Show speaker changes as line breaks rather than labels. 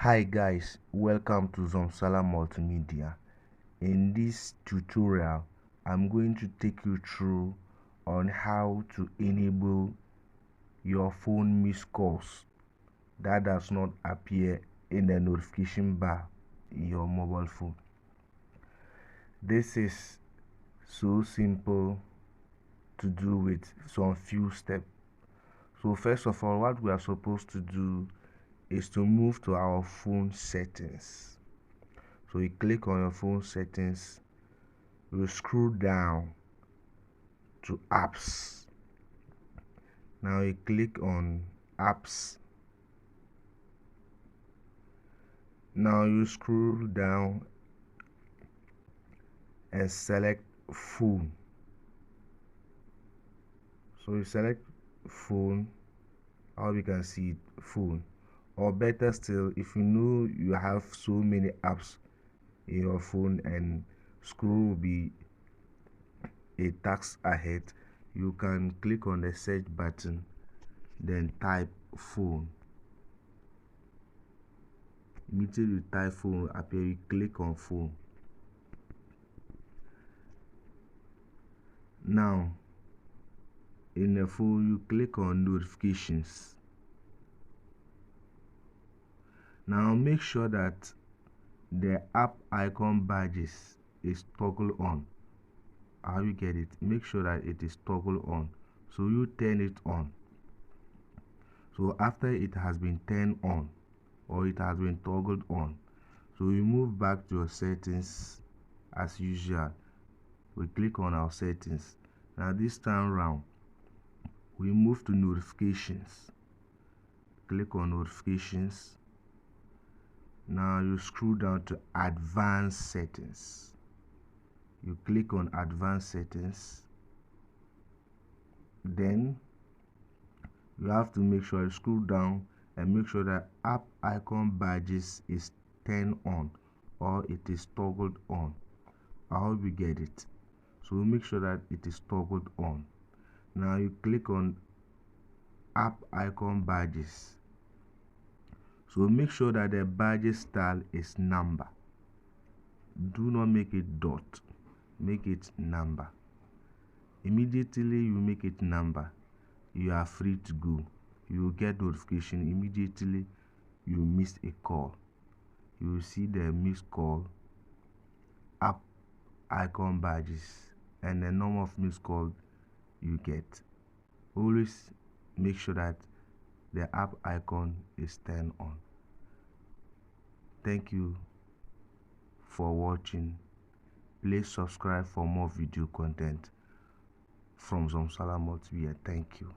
Hi guys, welcome to Zomsala Multimedia. In this tutorial, I'm going to take you through on how to enable your phone missed calls that does not appear in the notification bar in your mobile phone. This is so simple to do with some few steps. So first of all, what we are supposed to do is to move to our phone settings. So you click on your phone settings, you scroll down to apps. Now you click on apps. Now you scroll down and select phone. So you select phone, or you can see it, phone. Or better still, if you know you have so many apps in your phone and scroll will be a task ahead, you can click on the search button, then type phone. Immediately you type phone appear, you click on phone. Now in the phone you click on notifications. Now make sure that the app icon badges is toggled on. How you get it? Make sure that it is toggled on. So you turn it on. So after it has been turned on or it has been toggled on, so you move back to your settings as usual. We click on our settings. Now this time round we move to notifications. Click on notifications. Now you scroll down to advanced settings. You click on advanced settings. Then you have to make sure you scroll down and make sure that app icon badges is turned on or it is toggled on. I hope you get it. So make sure that it is toggled on. Now you click on app icon badges. So make sure that the badge style is number. Do not make it dot, make it number. Immediately you make it number, you are free to go. You will get notification immediately you missed a call. You will see the missed call, app icon badges, and the number of missed call you get. Always make sure that the app icon is turned on. Thank you for watching. Please subscribe for more video content from Zomsala Multimedia. Thank you.